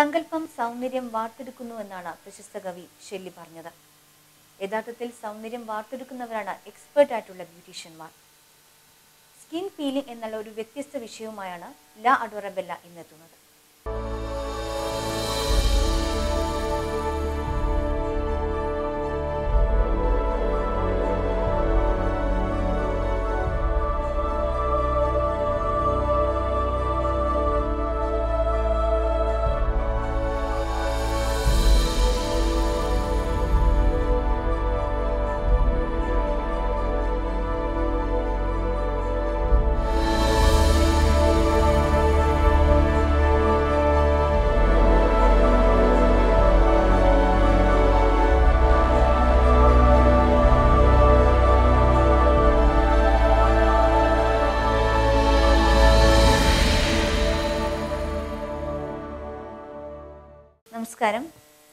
സങ്കല്പം സൗന്ദര്യം വാർത്തെടുക്കുന്നുവെന്നാണ് പ്രശസ്ത കവി ഷെല്ലി പറഞ്ഞത്. യഥാർത്ഥത്തിൽ സൗന്ദര്യം വാർത്തെടുക്കുന്നവരാണ് എക്സ്പേർട്ട് ആയിട്ടുള്ള ബ്യൂട്ടീഷ്യന്മാർ. സ്കിൻ പീലിംഗ് എന്നുള്ള ഒരു വ്യത്യസ്ത വിഷയവുമായാണ് ലാ അഡോറബെല്ല ഇന്നെത്തുന്നത്. നമസ്കാരം.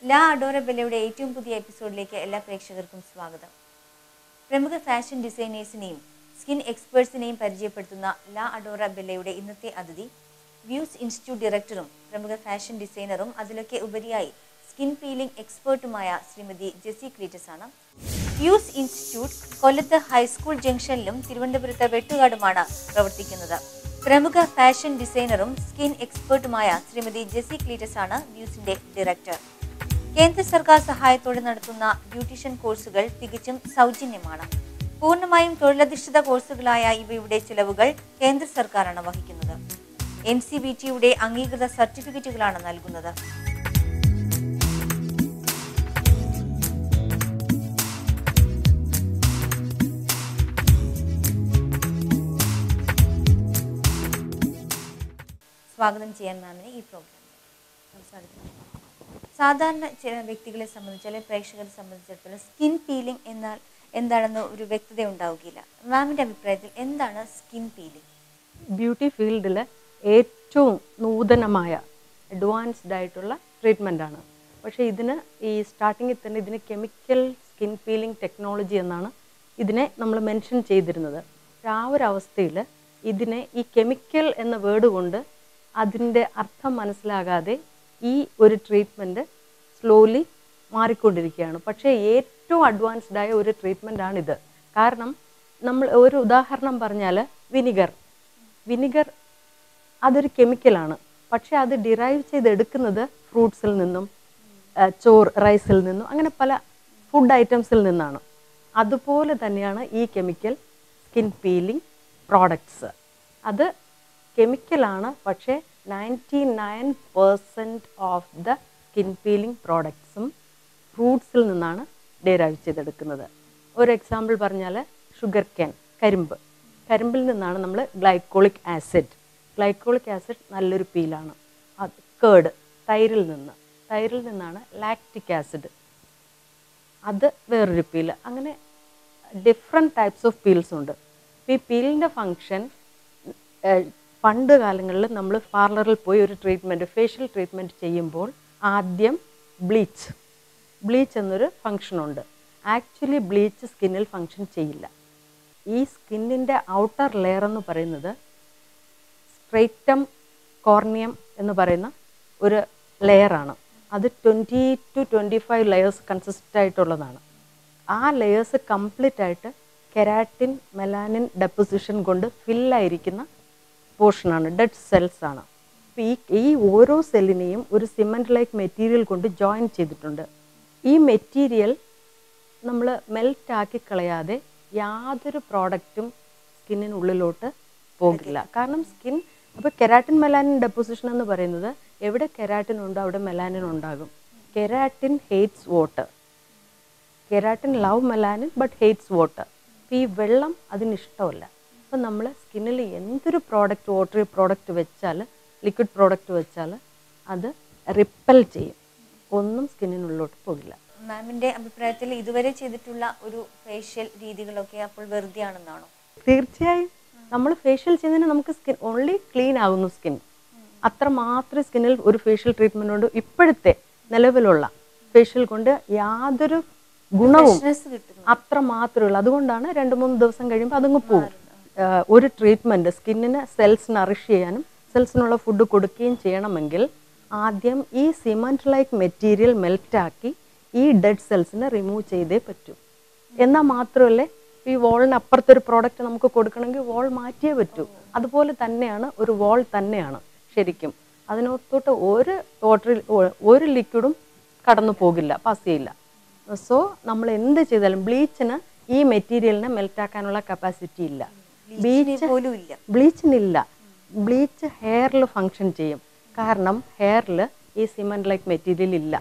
ലാ അഡോറബെല്ലയുടെ ഏറ്റവും പുതിയ എപ്പിസോഡിലേക്ക് എല്ലാ പ്രേക്ഷകർക്കും സ്വാഗതം. പ്രമുഖ ഫാഷൻ ഡിസൈനേഴ്സിനെയും സ്കിൻ എക്സ്പേർട്സിനെയും പരിചയപ്പെടുത്തുന്ന ലാ അഡോറബെല്ലയുടെ ഇന്നത്തെ അതിഥി വ്യൂസ് ഇൻസ്റ്റിറ്റ്യൂട്ട് ഡയറക്ടറും പ്രമുഖ ഫാഷൻ ഡിസൈനറും അതിലൊക്കെ ഉപരിയായി സ്കിൻ പീലിംഗ് എക്സ്പേർട്ടുമായ ശ്രീമതി ജെസി ക്ലീറ്റസ് ആണ്. വ്യൂസ് ഇൻസ്റ്റിറ്റ്യൂട്ട് കൊല്ലത്ത് ഹൈസ്കൂൾ ജംഗ്ഷനിലും തിരുവനന്തപുരത്ത് വെട്ടുകാടുമാണ് പ്രവർത്തിക്കുന്നത്. പ്രമുഖ ഫാഷൻ ഡിസൈനറും സ്കിൻ എക്സ്പേർട്ടുമായ ശ്രീമതി ജെസി ക്ലീറ്റസ് ആണ് വ്യൂസിന്റെ ഡയറക്ടർ. കേന്ദ്ര സർക്കാർ സഹായത്തോടെ നടത്തുന്ന ബ്യൂട്ടീഷ്യൻ കോഴ്സുകൾ തികച്ചും സൗജന്യമാണ്. പൂർണ്ണമായും തൊഴിലധിഷ്ഠിത കോഴ്സുകളായ ഇവയുടെ ചിലവുകൾ കേന്ദ്ര സർക്കാരാണ് വഹിക്കുന്നത്. NCBTയുടെ അംഗീകൃത സർട്ടിഫിക്കറ്റുകളാണ് നൽകുന്നത്. സ്വാഗതം ചെയ്യാൻ മാമിനെ ഈ പ്രോഗ്രാമിൽ. സാധാരണ ചില വ്യക്തികളെ സംബന്ധിച്ച് അല്ലെങ്കിൽ പ്രേക്ഷകരെ സംബന്ധിച്ചിടത്തോളം സ്കിൻ പീലിംഗ് എന്നാൽ എന്താണെന്ന് ഒരു വ്യക്തത ഉണ്ടാവുകയില്ല. മാമിൻ്റെ അഭിപ്രായത്തിൽ എന്താണ് സ്കിൻ പീലിംഗ്? ബ്യൂട്ടി ഫീൽഡിൽ ഏറ്റവും നൂതനമായ അഡ്വാൻസ്ഡ് ആയിട്ടുള്ള ട്രീറ്റ്മെൻറ്റാണ്. പക്ഷേ ഇതിന് ഈ സ്റ്റാർട്ടിങ്ങിൽ തന്നെ ഇതിന് കെമിക്കൽ സ്കിൻ പീലിംഗ് ടെക്നോളജി എന്നാണ് ഇതിനെ നമ്മൾ മെൻഷൻ ചെയ്തിരുന്നത്. ആ ഒരു അവസ്ഥയിൽ ഇതിനെ ഈ കെമിക്കൽ എന്ന വേർഡ് കൊണ്ട് അതിൻ്റെ അർത്ഥം മനസ്സിലാകാതെ ഈ ഒരു ട്രീറ്റ്മെൻറ്റ് സ്ലോലി മാറിക്കൊണ്ടിരിക്കുകയാണ്. പക്ഷേ ഏറ്റവും അഡ്വാൻസ്ഡ് ആയ ഒരു ട്രീറ്റ്മെൻറ്റാണിത്. കാരണം നമ്മൾ ഒരു ഉദാഹരണം പറഞ്ഞാൽ വിനിഗർ അതൊരു കെമിക്കലാണ്. പക്ഷേ അത് ഡിറൈവ് ചെയ്തെടുക്കുന്നത് ഫ്രൂട്ട്സിൽ നിന്നും റൈസിൽ നിന്നും അങ്ങനെ പല ഫുഡ് ഐറ്റംസിൽ നിന്നാണ്. അതുപോലെ തന്നെയാണ് ഈ കെമിക്കൽ സ്കിൻ പീലിംഗ് പ്രോഡക്ട്സ്. അത് കെമിക്കലാണ്, പക്ഷേ 99% ഓഫ് ദ സ്കിൻ പീലിംഗ് പ്രോഡക്ട്സും ഫ്രൂട്ട്സിൽ നിന്നാണ് ഡിറൈവ് ചെയ്തെടുക്കുന്നത്. ഒരു എക്സാമ്പിൾ പറഞ്ഞാൽ ഷുഗർ കാൻ, കരിമ്പിൽ നിന്നാണ് നമ്മൾ ഗ്ലൈക്കോളിക് ആസിഡ് നല്ലൊരു പീലാണ്. അത് കേർഡ്, തൈരിൽ നിന്നാണ് ലാക്റ്റിക് ആസിഡ്, അത് വേറൊരു പീല്. അങ്ങനെ ഡിഫറെൻറ്റ് ടൈപ്സ് ഓഫ് പീൽസ് ഉണ്ട്. ഈ പീലിൻ്റെ ഫങ്ഷൻ പണ്ട് കാലങ്ങളിൽ നമ്മൾ പാർലറിൽ പോയി ഒരു ഫേഷ്യൽ ട്രീറ്റ്മെൻറ്റ് ചെയ്യുമ്പോൾ ആദ്യം ബ്ലീച്ച് എന്നൊരു ഫങ്ഷനുണ്ട്. ആക്ച്വലി ബ്ലീച്ച് സ്കിന്നിൽ ഫങ്ഷൻ ചെയ്യില്ല. ഈ സ്കിന്നിൻ്റെ ഔട്ടർ ലെയർ എന്ന് പറയുന്നത് സ്ട്രേറ്റം കോർണിയം എന്ന് പറയുന്ന ഒരു ലെയറാണ്. അത് 20 to 25 ലെയേഴ്സ് കൺസിസ്റ്റ് ആയിട്ടുള്ളതാണ്. ആ ലെയേഴ്സ് കംപ്ലീറ്റ് ആയിട്ട് കെരാറ്റിൻ മെലാനിൻ ഡെപ്പോസിഷൻ കൊണ്ട് ഫില്ലായിരിക്കുന്ന പോർഷനാണ്, ഡെഡ് സെൽസ് ആണ്. ഈ ഓരോ സെല്ലിനെയും ഒരു സിമെൻറ്റ് ലൈക്ക് മെറ്റീരിയൽ കൊണ്ട് ജോയിൻ ചെയ്തിട്ടുണ്ട്. ഈ മെറ്റീരിയൽ നമ്മൾ മെൽറ്റാക്കി കളയാതെ യാതൊരു പ്രോഡക്റ്റും സ്കിന്നിനുള്ളിലോട്ട് പോകില്ല. കാരണം അപ്പോൾ കെരാറ്റിൻ മെലാനിൻ ഡെപ്പോസിഷൻ എന്ന് പറയുന്നത് എവിടെ കെരാറ്റിൻ ഉണ്ടോ അവിടെ മെലാനിൻ ഉണ്ടാകും. Keratin hates water. Keratin love melanin but hates water. അപ്പോൾ ഈ വെള്ളം അതിനിഷ്ടമല്ല. അപ്പം നമ്മൾ സ്കിന്നിൽ എന്തൊരു വാട്ടറി പ്രോഡക്റ്റ് വെച്ചാൽ, ലിക്വിഡ് പ്രോഡക്റ്റ് വെച്ചാൽ അത് റിപ്പൽ ചെയ്യും, ഒന്നും സ്കിന്നിനുള്ളിലോട്ട് പോകില്ല. മാമിൻ്റെ അഭിപ്രായത്തിൽ ഇതുവരെ ചെയ്തിട്ടുള്ള ഒരു ഫേഷ്യൽ രീതികളൊക്കെ അപ്പോൾ വെറുതെ ആണെന്നാണോ? തീർച്ചയായും നമ്മൾ ഫേഷ്യൽ ചെയ്യുന്നതിന് നമുക്ക് സ്കിൻ ഓൺലി ക്ലീൻ ആകുന്നു. സ്കിൻ അത്ര മാത്രമേ സ്കിന്നിൽ ഒരു ഫേഷ്യൽ ട്രീറ്റ്മെൻറ്റ് കൊണ്ട് ഇപ്പോഴത്തെ നിലവിലുള്ള ഫേഷ്യൽ കൊണ്ട് യാതൊരു ഗുണവും അത്ര മാത്രമേ ഉള്ളൂ. അതുകൊണ്ടാണ് 2-3 ദിവസം കഴിയുമ്പോൾ അതങ്ങ് പോകും. ഒരു ട്രീറ്റ്മെൻറ്റ് സ്കിന്നിന് സെൽസ് നറിഷ് ചെയ്യാനും സെൽസിനുള്ള ഫുഡ് കൊടുക്കുകയും ചെയ്യണമെങ്കിൽ ആദ്യം ഈ സിമൻറ്റ് ലൈക്ക് മെറ്റീരിയൽ മെൽറ്റാക്കി ഈ ഡെഡ് സെൽസിനെ റിമൂവ് ചെയ്തേ പറ്റൂ. എന്നാൽ മാത്രമല്ലേ ഈ വോളിന് അപ്പുറത്തൊരു പ്രോഡക്റ്റ് നമുക്ക് കൊടുക്കണമെങ്കിൽ വോൾ മാറ്റിയേ പറ്റൂ. അതുപോലെ തന്നെയാണ് ഒരു വോൾ തന്നെയാണ് ശരിക്കും. അതിനകത്തോട്ട് ഒരു ലിക്വിഡും കടന്നു പോകില്ല, പാസ് ചെയ്യില്ല. സോ നമ്മൾ എന്ത് ചെയ്താലും ബ്ലീച്ചിന് ഈ മെറ്റീരിയലിനെ മെൽറ്റാക്കാനുള്ള കപ്പാസിറ്റി ഇല്ല. ബ്ലീച്ചിനില്ല. ബ്ലീച്ച് ഹെയറിൽ ഫങ്ഷൻ ചെയ്യും. കാരണം ഹെയറിൽ ഈ സിമൻറ്റ് ലൈക്ക് മെറ്റീരിയൽ ഇല്ല,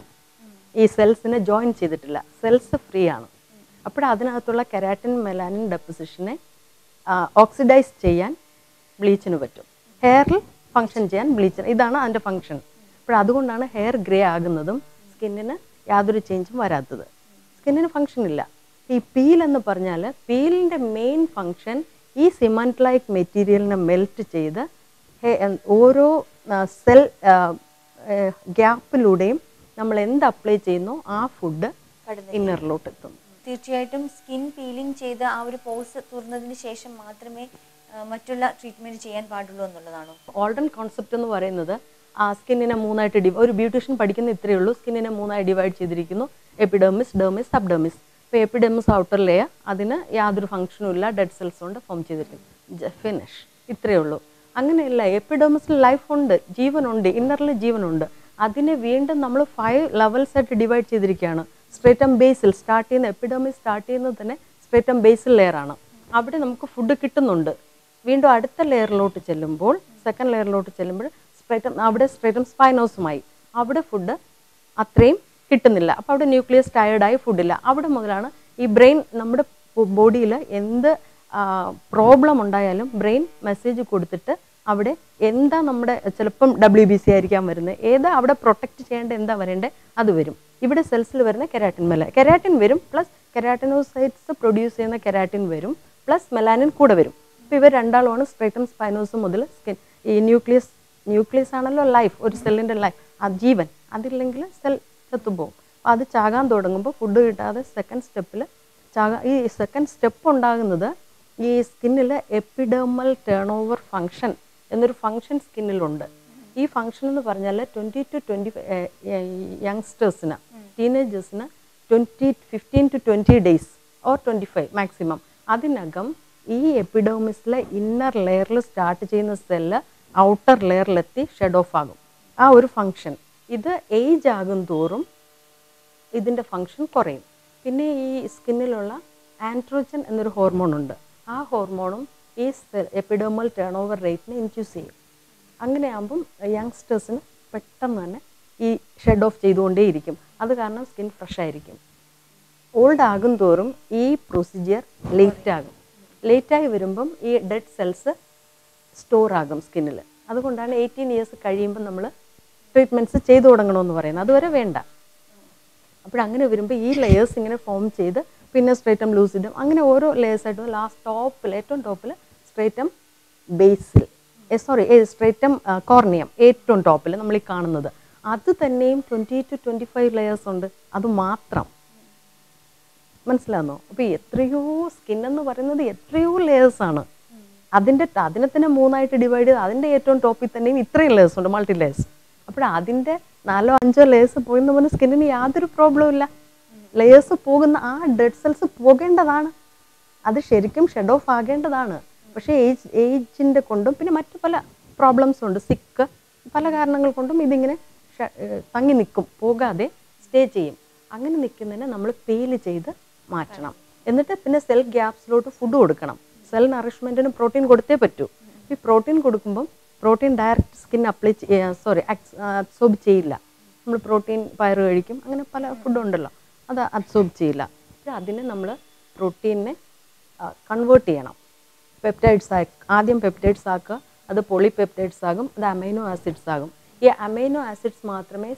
ഈ സെൽസിനെ ജോയിൻ ചെയ്തിട്ടില്ല, സെൽസ് ഫ്രീ ആണ്. അപ്പോൾ അതിനകത്തുള്ള കെരാറ്റിൻ മെലാനിൻ ഡെപ്പോസിഷനെ ഓക്സിഡൈസ് ചെയ്യാൻ ബ്ലീച്ചിന് പറ്റും. ഹെയറിൽ ഫങ്ഷൻ ചെയ്യാൻ ബ്ലീച്ചിന്, ഇതാണ് അതിൻ്റെ ഫങ്ഷൻ. അപ്പോൾ അതുകൊണ്ടാണ് ഹെയർ ഗ്രേ ആകുന്നതും സ്കിന്നിന് യാതൊരു ചേഞ്ചും വരാത്തത്. സ്കിന്നിന് ഫങ്ഷൻ ഇല്ല. ഈ പീൽ എന്ന് പറഞ്ഞാൽ പീലിൻ്റെ മെയിൻ ഫങ്ഷൻ ഈ സിമൻറ്റ് ലൈക്ക് മെറ്റീരിയലിനെ മെൽറ്റ് ചെയ്ത് ഓരോ സെൽ ഗ്യാപ്പിലൂടെയും നമ്മൾ എന്ത് അപ്ലൈ ചെയ്യുന്നു ആ ഫുഡ് ഇന്നറിലോട്ട് എത്തും. തീർച്ചയായിട്ടും സ്കിൻ പീലിംഗ് ചെയ്ത് ആ ഒരു പോഴ്സ് തുറന്നതിന് ശേഷം മാത്രമേ മറ്റുള്ള ട്രീറ്റ്മെൻറ്റ് ചെയ്യാൻ പാടുള്ളൂ എന്നുള്ളതാണോ? ഓൾഡൻ കോൺസെപ്റ്റ് എന്ന് പറയുന്നത് സ്കിന്നിനെ മൂന്നായിട്ട് ഒരു ബ്യൂട്ടീഷ്യൻ പഠിക്കുന്ന ഇത്രയേ ഉള്ളൂ. സ്കിന്നിനെ മൂന്നായി ഡിവൈഡ് ചെയ്തിരിക്കുന്നു: എപ്പിഡെർമിസ്, ഡെർമിസ്, സബ്ഡെർമിസ്. ഇപ്പോൾ എപ്പിഡെർമിസ് ഔട്ടർ ലെയർ, അതിന് യാതൊരു ഫംഗ്ഷനും ഇല്ല, ഡെഡ് സെൽസ് കൊണ്ട് ഫോം ചെയ്തിരിക്കുന്നു, ഫിനിഷ്. ഇത്രയേ ഉള്ളൂ. അങ്ങനെയല്ല, എപ്പിഡെർമിസിൽ ലൈഫ് ഉണ്ട്, ജീവനുണ്ട്, ഇന്നറിൽ ജീവനുണ്ട്. അതിനെ വീണ്ടും നമ്മൾ 5 ലെവൽസ് ആയിട്ട് ഡിവൈഡ് ചെയ്തിരിക്കുകയാണ്. സ്ട്രേറ്റം ബേസിൽ സ്റ്റാർട്ട് ചെയ്യുന്ന, എപ്പിഡെർമിസ് സ്റ്റാർട്ട് ചെയ്യുന്നത് തന്നെ സ്ട്രേറ്റം ബേസിൽ ലെയറാണ്. അവിടെ നമുക്ക് ഫുഡ് കിട്ടുന്നുണ്ട്. വീണ്ടും അടുത്ത ലെയറിലോട്ട് ചെല്ലുമ്പോൾ, സെക്കൻഡ് ലെയറിലോട്ട് ചെല്ലുമ്പോൾ അവിടെ സ്ട്രേറ്റം സ്പൈനോസുമായി അവിടെ ഫുഡ് അത്രയും കിട്ടുന്നില്ല. അപ്പോൾ അവിടെ ന്യൂക്ലിയസ് ടയേർഡായി ഫുഡില്ല. അവിടെ മുതലാണ് ഈ ബ്രെയിൻ, നമ്മുടെ ബോഡിയിൽ എന്ത് പ്രോബ്ലം ഉണ്ടായാലും ബ്രെയിൻ മെസ്സേജ് കൊടുത്തിട്ട് അവിടെ എന്താ നമ്മുടെ, ചിലപ്പം WBC ആയിരിക്കാൻ വരുന്നത്, ഏതാ അവിടെ പ്രൊട്ടക്റ്റ് ചെയ്യേണ്ട, എന്താ വരേണ്ടത് അത് വരും. ഇവിടെ സെൽസിൽ വരുന്ന കെരാറ്റിൻ വരും, പ്ലസ് കെരാറ്റിനോസൈറ്റ്സ് പ്രൊഡ്യൂസ് ചെയ്യുന്ന കെരാറ്റിൻ വരും, പ്ലസ് മെലാനിൻ കൂടെ വരും. അപ്പോൾ ഇവർ രണ്ടാളുമാണ് സ്ട്രേറ്റം സ്പൈനോസ് മുതൽ സ്കിൻ. ഈ ന്യൂക്ലിയസ് ആണല്ലോ ലൈഫ്, ഒരു സെല്ലിൻ്റെ ലൈഫ്, ആ ജീവൻ. അതില്ലെങ്കിൽ സെൽ ചത്തുപോകും. അപ്പോൾ അത് ചാകാൻ തുടങ്ങുമ്പോൾ ഫുഡ് കിട്ടാതെ സെക്കൻഡ് സ്റ്റെപ്പിൽ ഈ സെക്കൻഡ് സ്റ്റെപ്പ് ഉണ്ടാകുന്നത് ഈ സ്കിന്നിൽ എപ്പിഡെർമൽ ടേൺ ഓവർ ഫങ്ഷൻ എന്നൊരു ഫങ്ഷൻ സ്കിന്നിലുണ്ട്. ഈ ഫങ്ഷൻ എന്ന് പറഞ്ഞാൽ 20 to 25 യങ്സ്റ്റേഴ്സിന്, ടീനേജേഴ്സിന് 15 to 20 ഡേയ്സ് ഓർ 25 മാക്സിമം, അതിനകം ഈ എപ്പിഡെർമിസിലെ ഇന്നർ ലെയറിൽ സ്റ്റാർട്ട് ചെയ്യുന്ന സെല്ല് ഔട്ടർ ലെയറിലെത്തി ഷെഡ് ഓഫ് ആകും. ആ ഒരു ഫങ്ഷൻ, ഇത് ഏജ് ആകും തോറും ഇതിൻ്റെ ഫങ്ഷൻ കുറയും. പിന്നെ ഈ സ്കിന്നിലുള്ള ആൻഡ്രോജൻ എന്നൊരു ഹോർമോൺ ഉണ്ട്. ആ ഹോർമോണും ഈ എപ്പിഡെർമൽ ടേൺ ഓവർ റേറ്റിനെ ഇൻഡ്യൂസ് ചെയ്യും. അങ്ങനെയാകുമ്പം യങ്സ്റ്റേഴ്സിന് പെട്ടെന്ന് തന്നെ ഈ ഷെഡ് ഓഫ് ചെയ്തുകൊണ്ടേയിരിക്കും. അത് കാരണം സ്കിൻ ഫ്രഷ് ആയിരിക്കും. ഓൾഡ് ആകും തോറും ഈ പ്രൊസീജിയർ ലേറ്റായി വരുമ്പം ഈ ഡെഡ് സെൽസ് സ്റ്റോർ ആകും സ്കിന്നിൽ. അതുകൊണ്ടാണ് 18 ഇയേഴ്സ് കഴിയുമ്പോൾ നമ്മൾ ട്രീറ്റ്മെൻറ്റ്സ് ചെയ്തു തുടങ്ങണമെന്ന് പറയുന്നത്. അതുവരെ വേണ്ട. അപ്പോഴങ്ങനെ വരുമ്പോൾ ഈ ലെയേഴ്സ് ഇങ്ങനെ ഫോം ചെയ്ത് പിന്നെ സ്ട്രേറ്റം ലൂസിഡും അങ്ങനെ ഓരോ ലേയേഴ്സായിട്ടും ലാസ്റ്റ് ടോപ്പിൽ, ഏറ്റവും ടോപ്പിൽ സ്ട്രേറ്റം ബേസിൽ, സ്ട്രേറ്റം കോർണിയം ഏറ്റവും ടോപ്പിൽ നമ്മൾ ഈ കാണുന്നത്, അത് തന്നെയും 20 to 25 ലെയേഴ്സ് ഉണ്ട്. അത് മാത്രം മനസ്സിലാകുന്നോ? അപ്പോൾ എത്രയോ സ്കിൻ എന്ന് പറയുന്നത് എത്രയോ ലെയേഴ്സാണ്. അതിനെ തന്നെ മൂന്നായിട്ട് ഡിവൈഡ് ചെയ്ത് അതിൻ്റെ ഏറ്റവും ടോപ്പിൽ തന്നെയും ഇത്രയും ലെയേഴ്സ് ഉണ്ട്, മൾട്ടി ലെയേഴ്സ്. അപ്പോൾ അതിൻ്റെ 4-5 ലെയേഴ്സ് പോയെന്ന് പറഞ്ഞാൽ സ്കിന്നിന് യാതൊരു പ്രോബ്ലവും ഇല്ല. ലെയേഴ്സ് പോകുന്ന ആ ഡെഡ് സെൽസ് പോകേണ്ടതാണ്, അത് ശരിക്കും ഷെഡ് ഓഫ് ആകേണ്ടതാണ്. പക്ഷേ ഏജിൻ്റെ കൊണ്ടും പിന്നെ മറ്റു പല പ്രോബ്ലംസും ഉണ്ട്, സിക്ക്, പല കാരണങ്ങൾ കൊണ്ടും ഇതിങ്ങനെ തങ്ങി നിൽക്കും, പോകാതെ സ്റ്റേ ചെയ്യും. അങ്ങനെ നിൽക്കുന്നതിനെ നമ്മൾ പീൽ ചെയ്ത് മാറ്റണം. എന്നിട്ട് പിന്നെ സെൽ ഗ്യാപ്സിലോട്ട് ഫുഡ് കൊടുക്കണം. സെൽ നറിഷ്മെൻറ്റിന് പ്രോട്ടീൻ കൊടുത്തേ പറ്റൂ. ഈ പ്രോട്ടീൻ കൊടുക്കുമ്പം പ്രോട്ടീൻ ഡയറക്റ്റ് സ്കിൻ അബ്സോർബ് ചെയ്യില്ല. നമ്മൾ പ്രോട്ടീൻ പയറ് കഴിക്കും, അങ്ങനെ പല ഫുഡുണ്ടല്ലോ, അത് അബ്സോർബ് ചെയ്യില്ല. അതിനെ നമ്മൾ പ്രോട്ടീനെ കൺവേർട്ട് ചെയ്യണം. ആദ്യം പെപ്റ്റൈഡ്സ് ആക്കുക, അത് പോളിപെപ്റ്റൈഡ്സ് ആകും, അത് അമൈനോ ആസിഡ്സ് ആകും. ഈ അമൈനോ ആസിഡ്സ് മാത്രമേ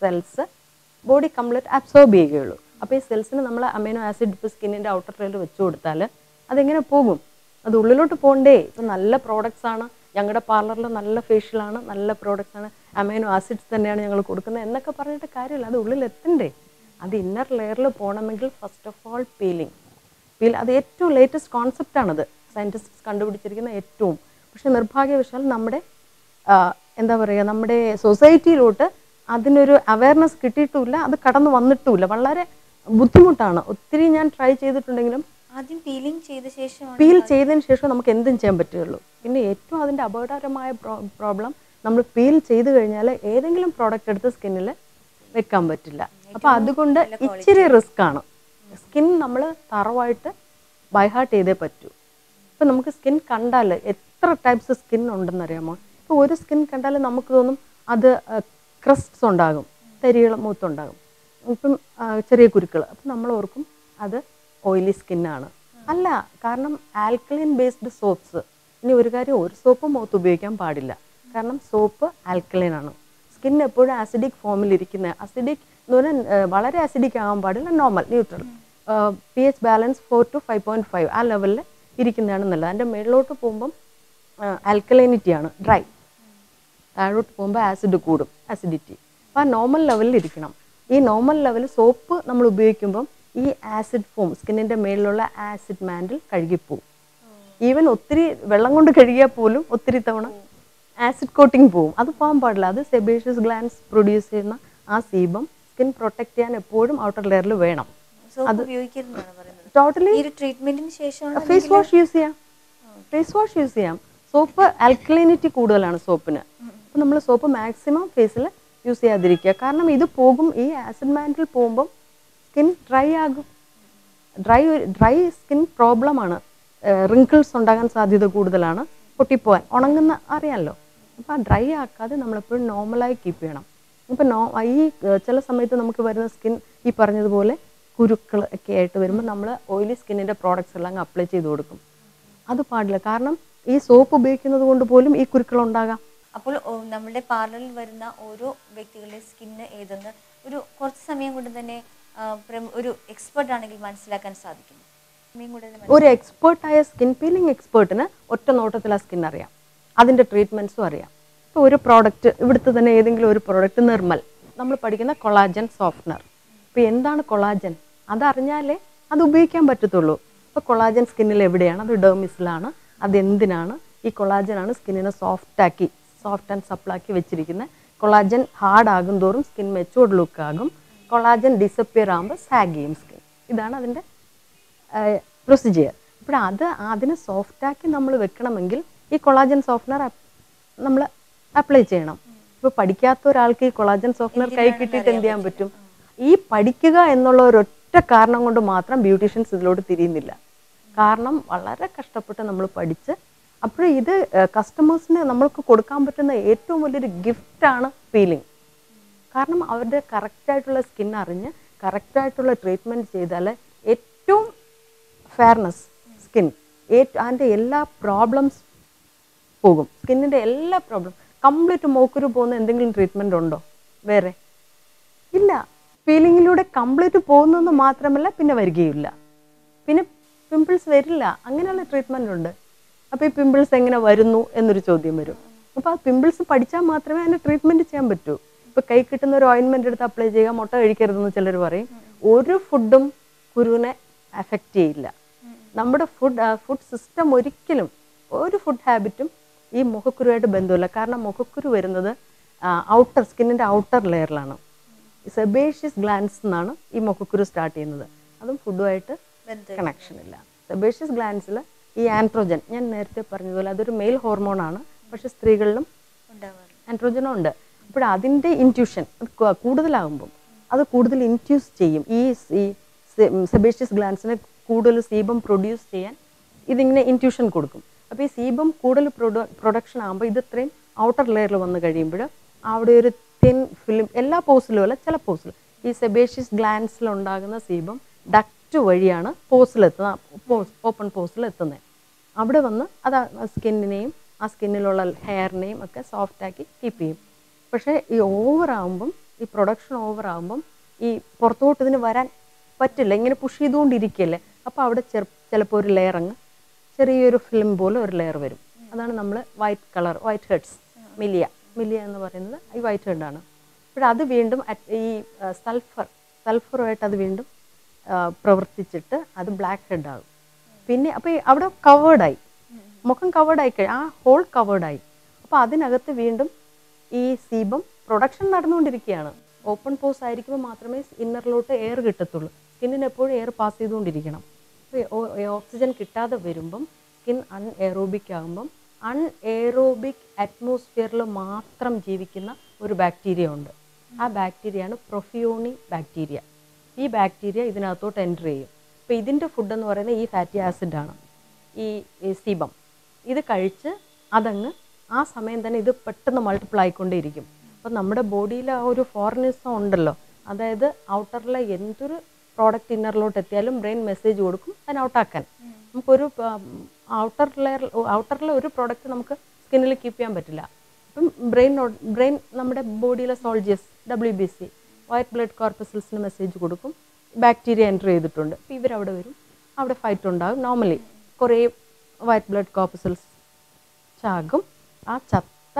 സെൽസ് ബോഡി കംപ്ലീറ്റ് അബ്സോർബ് ചെയ്യുകയുള്ളൂ. അപ്പോൾ ഈ സെൽസിന് നമ്മൾ അമൈനോ ആസിഡ് ഇപ്പോൾ സ്കിന്നിൻ്റെ ഔട്ടർ ലെയറിൽ വെച്ച് കൊടുത്താൽ അതെങ്ങനെ പോകും? അത് ഉള്ളിലോട്ട് പോകണ്ടേ? ഇപ്പം നല്ല പ്രോഡക്റ്റ്സ് ആണ്, ഞങ്ങളുടെ പാർലറിൽ നല്ല ഫേഷ്യലാണ്, നല്ല പ്രോഡക്റ്റ്സ് ആണ്, അമൈനോ ആസിഡ്സ് തന്നെയാണ് ഞങ്ങൾ കൊടുക്കുന്നത് എന്നൊക്കെ പറഞ്ഞിട്ട് കാര്യമില്ല. അത് ഉള്ളിൽ എത്തണ്ടേ? അത് ഇന്നർ ലെയറിൽ പോകണമെങ്കിൽ ഫസ്റ്റ് ഓഫ് ഓൾ അത് ഏറ്റവും ലേറ്റസ്റ്റ് കോൺസെപ്റ്റാണത്, സയൻറ്റിസ്റ്റ് കണ്ടുപിടിച്ചിരിക്കുന്ന ഏറ്റവും. പക്ഷെ നിർഭാഗ്യവശാൽ നമ്മുടെ എന്താ പറയുക, നമ്മുടെ സൊസൈറ്റിയിലോട്ട് അതിനൊരു അവയർനെസ് കിട്ടിയിട്ടുമില്ല, അത് കടന്നു വന്നിട്ടുമില്ല. വളരെ ബുദ്ധിമുട്ടാണ്. ഒത്തിരി ഞാൻ ട്രൈ ചെയ്തിട്ടുണ്ടെങ്കിലും ആദ്യം പീലിംഗ് ചെയ്ത ശേഷമാണ് പീൽ ചെയ്തതിന് ശേഷം നമുക്ക് എന്തും ചെയ്യാൻ പറ്റുകയുള്ളൂ. പിന്നെ ഏറ്റവും അതിൻ്റെ അപകടകരമായ പ്രോബ്ലം, നമ്മൾ പീൽ ചെയ്ത് കഴിഞ്ഞാൽ ഏതെങ്കിലും പ്രോഡക്റ്റ് എടുത്ത് സ്കിന്നിൽ വെക്കാൻ പറ്റില്ല. അപ്പോൾ അതുകൊണ്ട് ഇച്ചിരി റിസ്ക് ആണ്. സ്കിൻ നമ്മൾ തറവായിട്ട് ബൈഹാർട്ട് ചെയ്തേ പറ്റൂ. ഇപ്പം നമുക്ക് സ്കിൻ കണ്ടാൽ എത്ര ടൈപ്സ് സ്കിൻ ഉണ്ടെന്നറിയാമോ? ഇപ്പോൾ ഒരു സ്കിൻ കണ്ടാൽ നമുക്ക് തോന്നും അത് ക്രസ്റ്റ്സ് ഉണ്ടാകും, തരികൾ മൂത്തുണ്ടാകും, ഇപ്പം ചെറിയ കുരുക്കൾ. അപ്പം നമ്മൾ ഓർക്കും അത് ഓയിലി സ്കിന്നാണ്. അല്ല, കാരണം ആൽക്കലൈൻ ബേസ്ഡ് സോപ്സ്. ഇനി ഒരു കാര്യം, ഒരു സോപ്പും മുഖത്ത് ഉപയോഗിക്കാൻ പാടില്ല. കാരണം സോപ്പ് ആൽക്കലൈൻ ആണ്. സ്കിൻ എപ്പോഴും ആസിഡിക് ഫോമിലിരിക്കുന്ന, ആസിഡിക് എന്ന് പറഞ്ഞാൽ വളരെ ആസിഡിക് ആകാൻ പാടില്ല, normal neutral pH balance 4 to 5.5 ആ ലെവലിൽ ഇരിക്കുന്നതാണ് നല്ലത്. അതിൻ്റെ മേളിലോട്ട് പോകുമ്പം ആൽക്കലൈനിറ്റിയാണ്, ഡ്രൈ. താഴോട്ട് പോകുമ്പോൾ ആസിഡ് കൂടും, ആസിഡിറ്റി. അപ്പോൾ ആ നോർമൽ ലെവലിൽ ഇരിക്കണം. ഈ നോർമൽ ലെവൽ സോപ്പ് നമ്മൾ ഉപയോഗിക്കുമ്പം ഈ ആസിഡ് ഫോം, സ്കിന്നിൻ്റെ മേളിലുള്ള ആസിഡ് മാൻഡിൽ കഴുകിപ്പോവും. ഈവൻ ഒത്തിരി വെള്ളം കൊണ്ട് കഴുകിയാൽ പോലും ഒത്തിരി തവണ ആസിഡ് കോട്ടിങ് പോവും. അത് പോകാൻ പാടില്ല. അത് സെബേഷ്യസ് ഗ്ലാൻസ് പ്രൊഡ്യൂസ് ചെയ്യുന്ന ആ സീബം സ്കിൻ പ്രൊട്ടക്ട് ചെയ്യാൻ എപ്പോഴും ഔട്ടർ ലെയറിൽ വേണം. അത് ഉപയോഗിക്കരുതെന്നാണ് പറയുന്നത്. ടോട്ടലി ഈ ഒരു ട്രീറ്റ്മെന്റിന് ശേഷം ഫേസ് വാഷ് യൂസ് ചെയ്യാം. ഫേസ് വാഷ് യൂസ് ചെയ്യാം. സോപ്പ് ആൽക്കലൈനിറ്റി കൂടുതലാണ് സോപ്പിന്. അപ്പോൾ നമ്മൾ സോപ്പ് മാക്സിമം ഫേസിൽ യൂസ് ചെയ്യാതിരിക്കുക. കാരണം ഇത് പോകും, ഈ ആസിഡ് മാൻഡിൽ പോകുമ്പം സ്കിൻ ഡ്രൈ ആകും. ഡ്രൈ സ്കിൻ പ്രോബ്ലമാണ്. റിങ്കിൾസ് ഉണ്ടാകാൻ സാധ്യത കൂടുതലാണ്, പൊട്ടിപ്പോവാൻ. ഉണങ്ങുന്ന അറിയാമല്ലോ. അപ്പോൾ ആ ഡ്രൈ ആക്കാതെ നമ്മളെപ്പോഴും നോർമലായി കീപ്പ് ചെയ്യണം. ഇപ്പം ഈ ചില സമയത്ത് നമുക്ക് വരുന്ന സ്കിൻ ഈ പറഞ്ഞതുപോലെ കുരുക്കൾ ഒക്കെ ആയിട്ട് വരുമ്പോൾ നമ്മൾ ഓയിലി സ്കിന്നിൻ്റെ പ്രോഡക്റ്റ്സ് എല്ലാം അപ്ലൈ ചെയ്ത് കൊടുക്കും. അത് പാടില്ല. കാരണം ഈ സോപ്പ് ഉപയോഗിക്കുന്നത് കൊണ്ട് പോലും ഈ കുരുക്കൾ ഉണ്ടാകാം. അപ്പോൾ നമ്മുടെ പാർലറിൽ വരുന്ന ഓരോ വ്യക്തികളുടെ സ്കിന്ന് ഏതെന്ന് കുറച്ച് സമയം കൊണ്ട് തന്നെ ഒരു എക്സ്പെർട്ട് ആണെങ്കിൽ മനസ്സിലാക്കാൻ സാധിക്കും. ഒരു എക്സ്പേർട്ടായ സ്കിൻ പീലിംഗ് എക്സ്പേർട്ടിന് ഒറ്റ നോട്ടത്തിൽ ആ സ്കിൻ അറിയാം, അതിൻ്റെ ട്രീറ്റ്മെൻറ്റ്സും അറിയാം. ഇപ്പോൾ ഒരു പ്രോഡക്റ്റ്, ഇവിടുത്തെ തന്നെ ഏതെങ്കിലും ഒരു പ്രോഡക്റ്റ്, നിർമ്മൽ നമ്മൾ പഠിക്കുന്ന കൊളാജൻ സോഫ്റ്റ്നർ. ഇപ്പോൾ എന്താണ് കൊളാജൻ അതറിഞ്ഞാലേ അത് ഉപയോഗിക്കാൻ പറ്റത്തുള്ളൂ. ഇപ്പോൾ കൊളാജൻ സ്കിന്നിൽ എവിടെയാണ്? അത് ഡെർമിസിലാണ്. അതെന്തിനാണ്? ഈ കൊളാജനാണ് സ്കിന്നിനെ സോഫ്റ്റ് ആൻഡ് സപ്പിളാക്കി വെച്ചിരിക്കുന്നത്. കൊളാജൻ ഹാർഡ് ആകും തോറും സ്കിൻ മെച്ചൂർഡ് ലുക്ക് ആകും. കൊളാജൻ ഡിസപ്പിയർ ആകുമ്പോൾ സാഗ് ചെയ്യും സ്കിൻ. ഇതാണ് അതിൻ്റെ പ്രൊസീജിയർ. ഇപ്പോൾ അതിനെ സോഫ്റ്റാക്കി നമ്മൾ വെക്കണമെങ്കിൽ ഈ കൊളാജൻ സോഫ്റ്റ്നർ നമ്മൾ അപ്ലൈ ചെയ്യണം. ഇപ്പോൾ പഠിക്കാത്ത ഒരാൾക്ക് ഈ കൊളാജൻ സോഫ്റ്റ്നർ കൈ കിട്ടിയിട്ട് എന്ത് ചെയ്യാൻ പറ്റും? ഈ പഠിക്കുക എന്നുള്ള ഒരൊറ്റ കാരണം കൊണ്ട് മാത്രം ബ്യൂട്ടീഷ്യൻസ് ഇതിലോട്ട് തിരിയുന്നില്ല. കാരണം വളരെ കഷ്ടപ്പെട്ട് നമ്മൾ പഠിച്ച്, അപ്പോൾ ഇത് കസ്റ്റമേഴ്സിന് നമ്മൾക്ക് കൊടുക്കാൻ പറ്റുന്ന ഏറ്റവും വലിയൊരു ഗിഫ്റ്റാണ് പീലിംഗ്. കാരണം അവരുടെ കറക്റ്റായിട്ടുള്ള സ്കിൻ അറിഞ്ഞ് കറക്റ്റായിട്ടുള്ള ട്രീറ്റ്മെൻറ്റ് ചെയ്താൽ ഏറ്റവും ഫെയർനെസ് സ്കിൻ, അതിൻ്റെ എല്ലാ പ്രോബ്ലംസ് പോകും. സ്കിന്നിൻ്റെ എല്ലാ പ്രോബ്ലം കംപ്ലീറ്റ് മോക്കുരു പോകുന്ന എന്തെങ്കിലും ട്രീറ്റ്മെൻറ്റ് ഉണ്ടോ വേറെ? ഇല്ല. പീലിങ്ങിലൂടെ കംപ്ലീറ്റ് പോകുന്നതെന്ന് മാത്രമല്ല, പിന്നെ വരികയില്ല. പിന്നെ പിമ്പിൾസ് വരില്ല. അങ്ങനെയുള്ള ട്രീറ്റ്മെൻ്റ് ഉണ്ട്. അപ്പോൾ ഈ പിമ്പിൾസ് എങ്ങനെ വരുന്നു എന്നൊരു ചോദ്യം വരും. അപ്പോൾ ആ പിമ്പിൾസ് പഠിച്ചാൽ മാത്രമേ അതിൻ്റെ ട്രീറ്റ്മെൻറ്റ് ചെയ്യാൻ പറ്റൂ. ഇപ്പോൾ കൈ കിട്ടുന്ന ഒരു ഓയിൻമെൻ്റ് എടുത്ത് അപ്ലൈ ചെയ്യുക, മുട്ട കഴിക്കരുതെന്ന് ചിലർ പറയും. ഒരു ഫുഡും കുരുവിനെ അഫക്റ്റ് ചെയ്യില്ല. നമ്മുടെ ഫുഡ് സിസ്റ്റം ഒരിക്കലും ഒരു ഫുഡ് ഹാബിറ്റും ഈ മുഖക്കുരുവായിട്ട് ബന്ധമില്ല. കാരണം മുഖക്കുരു വരുന്നത് സ്കിന്നിൻ്റെ ഔട്ടർ ലെയറിലാണ്. സെബേഷ്യസ് ഗ്ലാൻസ് എന്നാണ് ഈ മുഖക്കുരു സ്റ്റാർട്ട് ചെയ്യുന്നത്. അതും ഫുഡുമായിട്ട് കണക്ഷൻ ഇല്ല. സെബേഷ്യസ് ഗ്ലാൻസിൽ ഈ ആൻഡ്രോജൻ, ഞാൻ നേരത്തെ പറഞ്ഞതുപോലെ അതൊരു മെയിൽ ഹോർമോണാണ്. പക്ഷെ സ്ത്രീകളിലും ആൻഡ്രോജനും ഉണ്ട്. അപ്പോൾ അതിൻ്റെ ഇൻറ്റ്യൂഷൻ കൂടുതലാകുമ്പം അത് കൂടുതൽ ഇൻറ്റ്യൂസ് ചെയ്യും. ഈ സെബേഷ്യസ് ഗ്ലാൻസിനെ കൂടുതൽ സീബം പ്രൊഡ്യൂസ് ചെയ്യാൻ ഇതിങ്ങനെ ഇൻറ്റ്യൂഷൻ കൊടുക്കും. അപ്പോൾ ഈ സീബം കൂടുതൽ പ്രൊഡക്ഷൻ ആകുമ്പോൾ ഇത് ഇത്രയും ഔട്ടർ ലെയറിൽ വന്ന് കഴിയുമ്പോൾ അവിടെ ഒരു തിൻ ഫിലിം, എല്ലാ പോസിലും അല്ല, ചില പോസിൽ ഈ സെബേഷ്യസ് ഗ്ലാൻസിലുണ്ടാകുന്ന സീബം ഡക്റ്റ് വഴിയാണ് ഓപ്പൺ പോസിലെത്തുന്നത്. അവിടെ വന്ന് അത് സ്കിന്നിനെയും ആ സ്കിന്നിലുള്ള ഹെയറിനെയും ഒക്കെ സോഫ്റ്റാക്കി കീപ്പ് ചെയ്യും. പക്ഷേ ഈ ഓവറാകുമ്പം, ഈ പ്രൊഡക്ഷൻ ഓവറാകുമ്പം ഈ പുറത്തോട്ട് ഇതിന് വരാൻ പറ്റില്ല. ഇങ്ങനെ പുഷ് ചെയ്തുകൊണ്ടിരിക്കുകയല്ലേ. അപ്പോൾ അവിടെ ചിലപ്പോൾ ഒരു ലെയർ ചെറിയൊരു ഫിലിം പോലെ ഒരു ലെയർ വരും. അതാണ് നമ്മൾ വൈറ്റ് ഹെഡ്സ്, മിലിയ എന്ന് പറയുന്നത് ഈ വൈറ്റ് ഹെഡാണ്. അപ്പോൾ അത് വീണ്ടും ഈ സൾഫറുമായിട്ട് അത് വീണ്ടും പ്രവർത്തിച്ചിട്ട് അത് ബ്ലാക്ക് ഹെഡ് ആകും. പിന്നെ അപ്പോൾ അവിടെ കവേർഡായി, മുഖം കവേർഡായി ആ ഹോൾ കവേർഡായി. അപ്പോൾ അതിനകത്ത് വീണ്ടും ഈ സീബം പ്രൊഡക്ഷൻ നടന്നുകൊണ്ടിരിക്കുകയാണ്. ഓപ്പൺ പോസ് ആയിരിക്കുമ്പോൾ മാത്രമേ ഇന്നറിലോട്ട് എയർ കിട്ടത്തുള്ളൂ. സ്കിന്നിന് എപ്പോഴും എയർ പാസ് ചെയ്തുകൊണ്ടിരിക്കണം. ഓക്സിജൻ കിട്ടാതെ വരുമ്പം സ്കിൻ അൺഎയറോബിക് ആകുമ്പം അൺഎയറോബിക് അറ്റ്മോസ്ഫിയറിൽ മാത്രം ജീവിക്കുന്ന ഒരു ബാക്ടീരിയ ഉണ്ട്. ആ ബാക്ടീരിയയാണ് പ്രൊഫിയോണി ബാക്ടീരിയ. ഈ ബാക്ടീരിയ ഇതിനകത്തോട്ട് എൻ്റർ ചെയ്യും. അപ്പോൾ ഇതിൻ്റെ ഫുഡെന്ന് പറയുന്നത് ഈ ഫാറ്റി ആസിഡാണ്, ഈ സീബം. ഇത് കഴിച്ച് അതങ്ങ് ആ സമയം തന്നെ ഇത് പെട്ടെന്ന് മൾട്ടിപ്പിൾ ആയിക്കൊണ്ടേയിരിക്കും. അപ്പോൾ നമ്മുടെ ബോഡിയിൽ ആ ഒരു ഫോറിനിസം ഉണ്ടല്ലോ, അതായത് ഔട്ടറിലെ എന്തൊരു പ്രോഡക്റ്റ് ഇന്നറിലോട്ട് എത്തിയാലും ബ്രെയിൻ മെസ്സേജ് കൊടുക്കും അതിന് ഔട്ടാക്കാൻ. നമുക്കൊരു ഔട്ടറിലെ ഒരു പ്രോഡക്റ്റ് നമുക്ക് സ്കിന്നിൽ കീപ്പ് ചെയ്യാൻ പറ്റില്ല. അപ്പം ബ്രെയിൻ നമ്മുടെ ബോഡിയിലെ സോൾജേഴ്സ് WBC വൈറ്റ് ബ്ലഡ് കോർപ്പസൽസിന് മെസ്സേജ് കൊടുക്കും, ബാക്ടീരിയ എൻ്റർ ചെയ്തിട്ടുണ്ട്. അപ്പോൾ ഇവരവിടെ വരും, അവിടെ ഫൈറ്റ് ഉണ്ടാകും. നോർമലി കുറേ വൈറ്റ് ബ്ലഡ് കോർപ്പസൽസ് ചാകും. ആ ചത്ത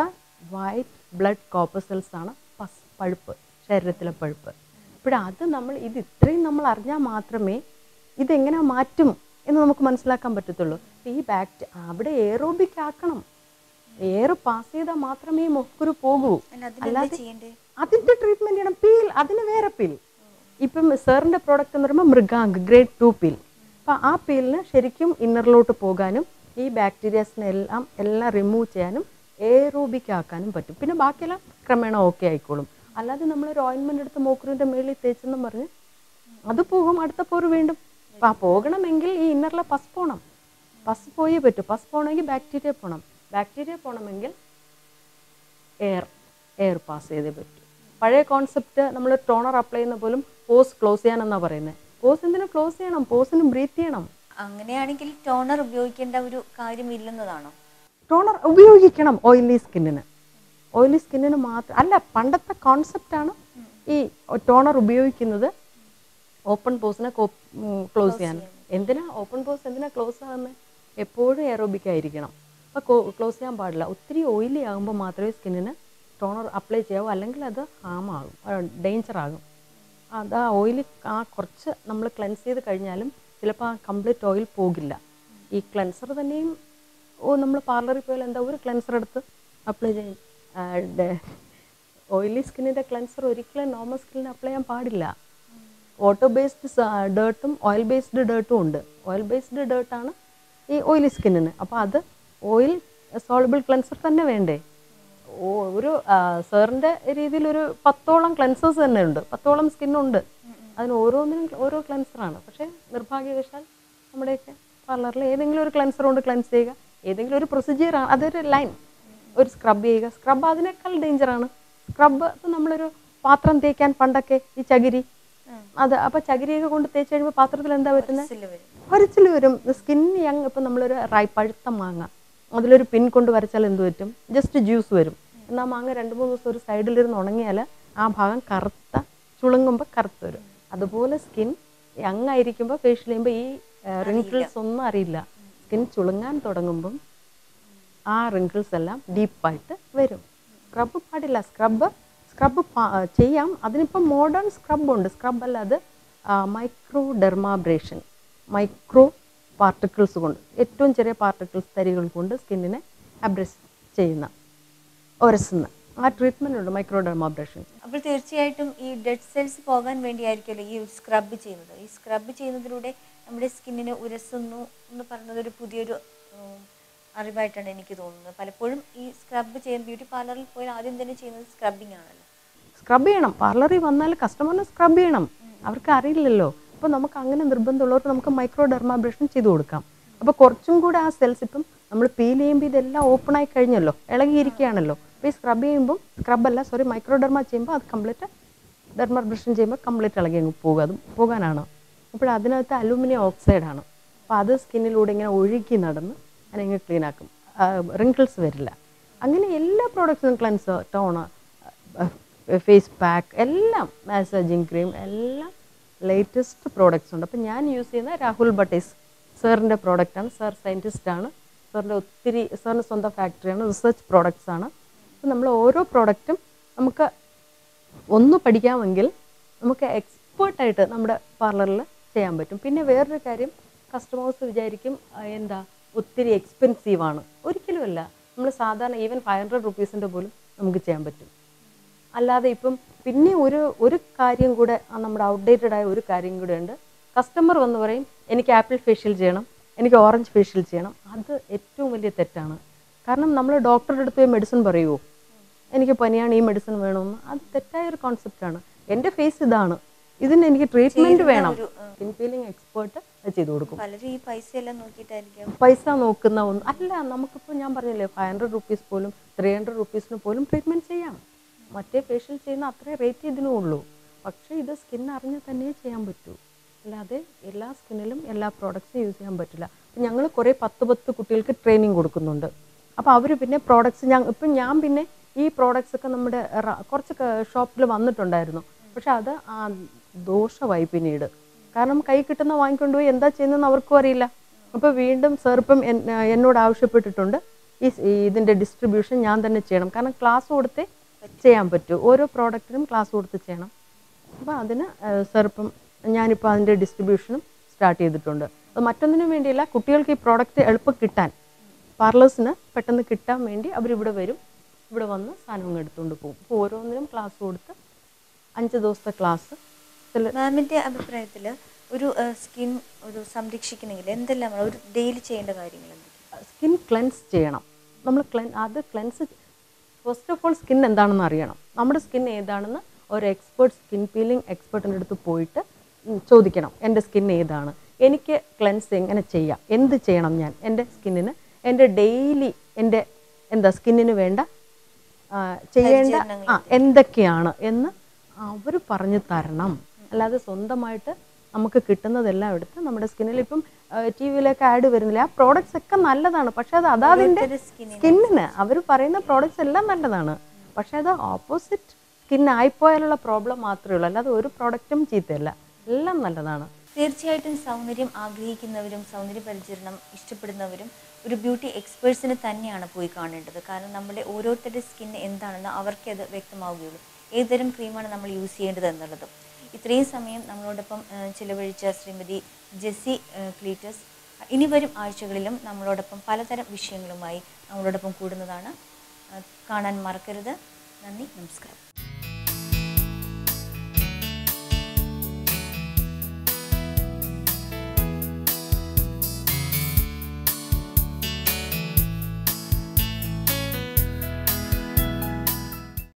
വൈറ്റ് ബ്ലഡ് കോർപ്പസൽസാണ് പഴുപ്പ്, ശരീരത്തിലെ പഴുപ്പ്. അത് ഇത് ഇത്രയും നമ്മൾ അറിഞ്ഞാൽ മാത്രമേ ഇതെങ്ങനെ മാറ്റും എന്ന് നമുക്ക് മനസ്സിലാക്കാൻ പറ്റത്തുള്ളൂ. ഈ അവിടെ എയറോബിക് ആക്കണം, എയർ പാസ് ചെയ്താൽ മാത്രമേ മുക്കുരു പോകൂ. അല്ലാതെ അതിൻ്റെ ട്രീറ്റ്മെൻറ്റ് ചെയ്യണം. പീൽ, അതിന് വേറെ പീൽ. ഇപ്പം സാറിൻ്റെ പ്രോഡക്റ്റ് എന്ന് പറയുമ്പോൾ മൃഗാങ്ക് ഗ്രേഡ് 2 പീൽ. അപ്പോൾ ആ പീലിന് ശരിക്കും ഇന്നറിലോട്ട് പോകാനും ഈ ബാക്ടീരിയാസിനെ എല്ലാം റിമൂവ് ചെയ്യാനും എയറോബിക് ആക്കാനും പറ്റും. പിന്നെ ബാക്കിയെല്ലാം ക്രമേണ ഓക്കെ ആയിക്കോളും. അല്ലാതെ നമ്മളൊരു ഓയിൻമെൻ്റ് എടുത്ത് മൂക്കുറിൻ്റെ മേളിൽ തേച്ചെന്നും പറഞ്ഞ് അത് പോകും, അടുത്ത പോര് വീണ്ടും. അപ്പോൾ ആ പോകണമെങ്കിൽ ഈ ഇന്നറിലെ പസ് പോകണം. പസ് പോയേ പറ്റും. പസ് പോകണമെങ്കിൽ ബാക്ടീരിയ പോകണം. ബാക്ടീരിയ പോകണമെങ്കിൽ എയർ പാസ് ചെയ്തേ പറ്റും. പഴയ കോൺസെപ്റ്റ് നമ്മൾ ടോണർ അപ്ലൈ ചെയ്യുന്ന പോലും പോസ് ക്ലോസ് ചെയ്യാനെന്നാണ് പറയുന്നത്. പോസ് എന്തിനാ ക്ലോസ് ചെയ്യണം? പോസിന് ബ്രീത്ത് ചെയ്യണം. അങ്ങനെയാണെങ്കിൽ ടോണർ ഉപയോഗിക്കേണ്ട ഒരു കാര്യമില്ലെന്നതാണോ? ടോണർ ഉപയോഗിക്കണം ഓയിലി സ്കിന്നിന്. ഓയിലി സ്കിന്നിന് മാത്രം അല്ല, പണ്ടത്തെ കോൺസെപ്റ്റാണ് ഈ ടോണർ ഉപയോഗിക്കുന്നത് ഓപ്പൺ പോസിനെ ക്ലോസ് ചെയ്യാൻ. എന്തിനാ ഓപ്പൺ പോസ് എന്തിനാ ക്ലോസ് ആകുന്നത്? എപ്പോഴും എയറോബിക് ആയിരിക്കണം. അപ്പോൾ ക്ലോസ് ചെയ്യാൻ പാടില്ല. ഒത്തിരി ഓയിലി ആകുമ്പോൾ മാത്രമേ സ്കിന്നിന് ടോണർ അപ്ലൈ ചെയ്യാവൂ, അല്ലെങ്കിൽ അത് ഹാമാകും, ഡേഞ്ചർ ആകും. അത് ആ ഓയിൽ കുറച്ച് നമ്മൾ ക്ലെൻസ് ചെയ്ത് കഴിഞ്ഞാലും ചിലപ്പോൾ ആ കംപ്ലീറ്റ് ഓയിൽ പോകില്ല. ഈ ക്ലെൻസർ തന്നെയും നമ്മൾ പാർലറിൽ പോയാൽ എന്താ ഒരു ക്ലെൻസർ എടുത്ത് അപ്ലൈ ചെയ്യും. ഓയിലി സ്കിന്നിൻ്റെ ക്ലെൻസർ ഒരിക്കലും നോർമൽ സ്കിന്നിന് അപ്ലൈ ചെയ്യാൻ പാടില്ല. വാട്ടർ ബേസ്ഡ് ഡേർട്ടും ഓയിൽ ബേസ്ഡ് ഡേർട്ടും ഉണ്ട്. ഓയിൽ ബേസ്ഡ് ഡേർട്ടാണ് ഈ ഓയിലി സ്കിന്നിന്. അപ്പോൾ അത് ഓയിൽ സോളബിൾ ക്ലെൻസർ തന്നെ വേണ്ടേ? ഒരു സാറിൻ്റെ രീതിയിൽ ഒരു 10ഓളം ക്ലെൻസേഴ്സ് തന്നെ ഉണ്ട്, 10ഓളം സ്കിന്നുണ്ട്. അതിന് ഓരോന്നിനും ഓരോ ക്ലെൻസറാണ്. പക്ഷേ നിർഭാഗ്യവശാൽ നമ്മുടെയൊക്കെ പാർലറിൽ ഏതെങ്കിലും ഒരു ക്ലെൻസർ കൊണ്ട് ക്ലെൻസ് ചെയ്യുക, ഏതെങ്കിലും ഒരു പ്രൊസീജിയറാണ്, അതൊരു ലൈൻ, ഒരു സ്ക്രബ് ചെയ്യുക. സ്ക്രബ് അതിനേക്കാൾ ഡേഞ്ചറാണ്. സ്ക്രബ് ഇപ്പം നമ്മളൊരു പാത്രം തേക്കാൻ പണ്ടൊക്കെ ഈ ചകിരി, അത് അപ്പോൾ ചകിരിയൊക്കെ കൊണ്ട് തേച്ച് കഴിയുമ്പോൾ പാത്രത്തിൽ എന്താ പറ്റുന്നത്? ഒരച്ചിൽ വരും. സ്കിൻ ഇപ്പം നമ്മളൊരു പഴുത്ത മാങ്ങ അതിലൊരു പിൻ കൊണ്ട് വരച്ചാൽ എന്ത് പറ്റും? ജസ്റ്റ് ജ്യൂസ് വരും. എന്നാൽ മാങ്ങ 2-3 ദിവസം ഒരു സൈഡിലിരുന്ന് ഉണങ്ങിയാൽ ആ ഭാഗം ചുളുങ്ങുമ്പോൾ കറുത്ത് വരും. അതുപോലെ സ്കിൻ യങ്ങായിരിക്കുമ്പോൾ ഫേഷ്യൽ ചെയ്യുമ്പോൾ ഈ റിങ്കിൾസ് ഒന്നും അറിയില്ല. സ്കിൻ ചുളുങ്ങാൻ തുടങ്ങുമ്പം ആ റിങ്കിൾസ് എല്ലാം ഡീപ്പായിട്ട് വരും. സ്ക്രബ് പാടില്ല. സ്ക്രബ് ചെയ്യാം. അതിനിപ്പം മോഡേൺ സ്ക്രബുണ്ട്. സ്ക്രബ് അല്ലാതെ മൈക്രോ ഡെർമാബ്രേഷൻ, മൈക്രോ പാർട്ടിക്കിൾസ് കൊണ്ട്, ഏറ്റവും ചെറിയ പാർട്ടിക്കിൾസ് തരികൾ കൊണ്ട് സ്കിന്നിനെ അബ്രസ് ചെയ്യുന്ന, ഒരസുന്ന ആ ട്രീറ്റ്മെൻ്റ് ഉണ്ട്, മൈക്രോ ഡെർമാബ്രേഷൻ. അപ്പോൾ തീർച്ചയായിട്ടും ഈ ഡെഡ് സെൽസ് പോകാൻ വേണ്ടിയായിരിക്കുമല്ലോ ഈ സ്ക്രബ് ചെയ്യുന്നത്. ഈ സ്ക്രബ് ചെയ്യുന്നതിലൂടെ നമ്മുടെ സ്കിന്നിനെ ഉരസുന്നു എന്ന് പറയുന്നത് ഒരു പുതിയൊരു അറിവായിട്ടാണ് എനിക്ക് തോന്നുന്നത്. പലപ്പോഴും ഈ സ്ക്രബ് ചെയ്യുന്ന ബ്യൂട്ടി പാർലറിൽ പോയാൽ ആദ്യം തന്നെ ചെയ്യുന്നത് സ്ക്രബിങ് ആണല്ലോ. സ്ക്രബ് ചെയ്യണം. പാർലറിൽ വന്നാൽ കസ്റ്റമറിന് സ്ക്രബ് ചെയ്യണം. അവർക്ക് അറിയില്ലല്ലോ. അപ്പോൾ നമുക്ക് അങ്ങനെ നിർബന്ധമുള്ളവർക്ക് നമുക്ക് മൈക്രോ ഡെർമാബ്രേഷൻ ചെയ്ത് കൊടുക്കാം. അപ്പോൾ കുറച്ചും കൂടെ ആ സെൽസ്, ഇപ്പം നമ്മൾ പീൽ ചെയ്യുമ്പോൾ ഇതെല്ലാം ഓപ്പൺ ആയി കഴിഞ്ഞല്ലോ, ഇളകിയിരിക്കുകയാണല്ലോ. അപ്പോൾ ഈ സ്ക്രബ് ചെയ്യുമ്പോൾ മൈക്രോ ഡെർമ ചെയ്യുമ്പോൾ അത് കംപ്ലീറ്റ് ഡെർമാബ്രേഷൻ ചെയ്യുമ്പോൾ കംപ്ലീറ്റ് ഇളകി അങ്ങ് പോകും. അത് പോകാനാണ്. അപ്പോൾ അതിനകത്ത് അലൂമിനിയം ഓക്സൈഡാണ്. അപ്പോൾ അത് സ്കിന്നിലൂടെ ഇങ്ങനെ ഒഴുകി നടന്ന് അതിനെ ക്ലീൻ ആക്കും. റിങ്കിൾസ് വരില്ല. അങ്ങനെ എല്ലാ പ്രോഡക്ട്സും, ക്ലെൻസർ, ടോണർ, ഫേസ് പാക്ക്, എല്ലാം, മാസാജിങ് ക്രീം, എല്ലാം ലേറ്റസ്റ്റ് പ്രോഡക്റ്റ്സ് ഉണ്ട്. അപ്പം ഞാൻ യൂസ് ചെയ്യുന്ന രാഹുൽ ഭട്ടേസ് സാറിൻ്റെ പ്രോഡക്റ്റാണ്. സാർ സയൻറ്റിസ്റ്റാണ്. സാറിൻ്റെ സ്വന്തം ഫാക്ടറിയാണ്, റിസർച്ച് പ്രോഡക്റ്റ്സ് ആണ്. അപ്പം നമ്മൾ ഓരോ പ്രോഡക്റ്റും നമുക്ക് ഒന്ന് പഠിക്കാമെങ്കിൽ നമുക്ക് എക്സ്പേർട്ടായിട്ട് നമ്മുടെ പാർലറിൽ ചെയ്യാൻ പറ്റും. പിന്നെ വേറൊരു കാര്യം, കസ്റ്റമേഴ്സ് വിചാരിക്കും ഒത്തിരി എക്സ്പെൻസീവാണ്. ഒരിക്കലുമല്ല. നമ്മൾ സാധാരണ ഈവൻ 500 റുപ്പീസിൻ്റെ പോലും നമുക്ക് ചെയ്യാൻ പറ്റും. അല്ലാതെ ഇപ്പം പിന്നെ ഒരു കാര്യം കൂടെ നമ്മുടെ ഔട്ട്ഡേറ്റഡ് ആയ ഒരു കാര്യം കൂടെ ഉണ്ട്. കസ്റ്റമർ വന്ന് പറയും എനിക്ക് ആപ്പിൾ ഫേഷ്യൽ ചെയ്യണം, എനിക്ക് ഓറഞ്ച് ഫേഷ്യൽ ചെയ്യണം. അത് ഏറ്റവും വലിയ തെറ്റാണ്. കാരണം നമ്മൾ ഡോക്ടറുടെ അടുത്ത് പോയി മെഡിസിൻ പറയുമോ എനിക്ക് പനിയാണ് ഈ മെഡിസിൻ വേണമെന്ന്? അത് തെറ്റായൊരു കോൺസെപ്റ്റാണ്. എൻ്റെ ഫേസ് ഇതാണ്, ഇതിന് എനിക്ക് ട്രീറ്റ്മെൻറ്റ് വേണം, സ്കിൻ പീലിംഗ് എക്സ്പേർട്ട് അത് ചെയ്തു കൊടുക്കും. പലരും ഈ പൈസ എല്ലാം നോക്കിയിട്ടായിരിക്കും. പൈസ നോക്കുന്ന ഒന്നും അല്ല. നമുക്കിപ്പോൾ ഞാൻ പറഞ്ഞില്ലേ 500 റുപ്പീസ് പോലും 300 റുപ്പീസിന് പോലും ട്രീറ്റ്മെൻറ്റ് ചെയ്യാം. മറ്റേ ഫേഷ്യൽ ചെയ്യുന്ന അത്രയും റേറ്റ് ഇതിനേ ഉള്ളൂ. പക്ഷേ ഇത് സ്കിൻ അറിഞ്ഞ് തന്നെ ചെയ്യാൻ പറ്റൂ. അല്ലാതെ എല്ലാ സ്കിന്നിലും എല്ലാ പ്രോഡക്റ്റ്സും യൂസ് ചെയ്യാൻ പറ്റില്ല. അപ്പം ഞങ്ങൾ കുറേ 10 കുട്ടികൾക്ക് ട്രെയിനിങ് കൊടുക്കുന്നുണ്ട്. അപ്പോൾ അവർ പിന്നെ പ്രോഡക്റ്റ്സ് ഇപ്പം ഞാൻ പിന്നെ ഈ പ്രോഡക്റ്റ്സ് ഒക്കെ നമ്മുടെ കുറച്ച് ഷോപ്പിൽ വന്നിട്ടുണ്ടായിരുന്നു. പക്ഷെ അത് ദോഷമായി പിന്നീട്. കാരണം കൈ കിട്ടുന്ന വാങ്ങിക്കൊണ്ടുപോയി എന്താ ചെയ്യുന്നതെന്ന് അവർക്കും അറിയില്ല. അപ്പോൾ വീണ്ടും സാർ ഇപ്പം എന്നോട് ആവശ്യപ്പെട്ടിട്ടുണ്ട് ഇതിൻ്റെ ഡിസ്ട്രിബ്യൂഷൻ ഞാൻ തന്നെ ചെയ്യണം. കാരണം ക്ലാസ് കൊടുത്തേ ചെയ്യാൻ പറ്റൂ. ഓരോ പ്രോഡക്റ്റിനും ക്ലാസ് കൊടുത്ത് ചെയ്യണം. അപ്പോൾ അതിന് സാർ ഇപ്പം ഞാനിപ്പോൾ അതിൻ്റെ ഡിസ്ട്രിബ്യൂഷനും സ്റ്റാർട്ട് ചെയ്തിട്ടുണ്ട്. അത് മറ്റൊന്നിനും വേണ്ടിയില്ല, കുട്ടികൾക്ക് ഈ പ്രോഡക്റ്റ് എളുപ്പം കിട്ടാൻ, പാർലേഴ്സിന് പെട്ടെന്ന് കിട്ടാൻ വേണ്ടി അവരിവിടെ വരും, ഇവിടെ വന്ന് സാധനങ്ങൾ എടുത്തുകൊണ്ട് പോകും. അപ്പോൾ ഓരോന്നിനും ക്ലാസ് കൊടുത്ത് 5 ദിവസത്തെ ക്ലാസ്. മാമിൻ്റെ അഭിപ്രായത്തിൽ ഒരു സ്കിൻ ഒരു സംരക്ഷിക്കണമെങ്കിൽ എന്തെല്ലാം ഒരു ഡെയിലി ചെയ്യേണ്ട കാര്യങ്ങൾ എന്തൊക്കെയാണ്? സ്കിൻ ക്ലെൻസ് ചെയ്യണം. നമ്മൾ cleanse first of all skin എന്താണെന്ന് അറിയണം. നമ്മുടെ സ്കിൻ ഏതാണെന്ന് ഒരു എക്സ്പേർട്ട്, സ്കിൻ പീലിംഗ് എക്സ്പേർട്ടിൻ്റെ അടുത്ത് പോയിട്ട് ചോദിക്കണം, എൻ്റെ സ്കിൻ ഏതാണ്, എനിക്ക് ക്ലെൻസ് എങ്ങനെ ചെയ്യാം, എന്ത് ചെയ്യണം ഞാൻ എൻ്റെ സ്കിന്നിന്, എൻ്റെ ഡെയിലി എൻ്റെ സ്കിന്നിന് വേണ്ട ചെയ്യേണ്ട എന്തൊക്കെയാണ് എന്ന് അവർ പറഞ്ഞു തരണം. അല്ലാതെ സ്വന്തമായിട്ട് നമുക്ക് കിട്ടുന്നതെല്ലാം എടുത്ത് നമ്മുടെ സ്കിന്നിൽ ഇപ്പം ടി വിയിലൊക്കെ ആഡ് വരുന്നില്ല, ആ പ്രോഡക്റ്റ്സ് ഒക്കെ നല്ലതാണ്. പക്ഷെ അത് അതാതിൻ്റെ സ്കിന്നിന് അവർ പറയുന്ന പ്രോഡക്റ്റ്സ് എല്ലാം നല്ലതാണ്. പക്ഷെ അത് ഓപ്പോസിറ്റ് സ്കിൻ ആയിപ്പോയാലുള്ള പ്രോബ്ലം മാത്രമേ ഉള്ളൂ. അല്ലാതെ ഒരു പ്രോഡക്റ്റും ചീത്തയല്ല, എല്ലാം നല്ലതാണ്. തീർച്ചയായിട്ടും സൗന്ദര്യം ആഗ്രഹിക്കുന്നവരും സൗന്ദര്യ പരിചരണം ഇഷ്ടപ്പെടുന്നവരും ഒരു ബ്യൂട്ടി എക്സ്പേർട്സിന് തന്നെയാണ് പോയി കാണേണ്ടത്. കാരണം നമ്മുടെ ഓരോരുത്തരുടെ സ്കിൻ എന്താണെന്ന് അവർക്കേ അത് വ്യക്തമാവുകയുള്ളൂ, ഏതുതരം ക്രീമാണ് നമ്മൾ യൂസ് ചെയ്യേണ്ടത് എന്നുള്ളതും. ഇത്രയും സമയം നമ്മളോടൊപ്പം ചിലവഴിച്ച ശ്രീമതി ജെസ്സി ക്ലീറ്റസ് ഇനി വരും ആഴ്ചകളിലും നമ്മളോടൊപ്പം പലതരം വിഷയങ്ങളുമായി നമ്മളോടൊപ്പം കൂടുന്നതാണ്. കാണാൻ മറക്കരുത്. നന്ദി, നമസ്കാരം.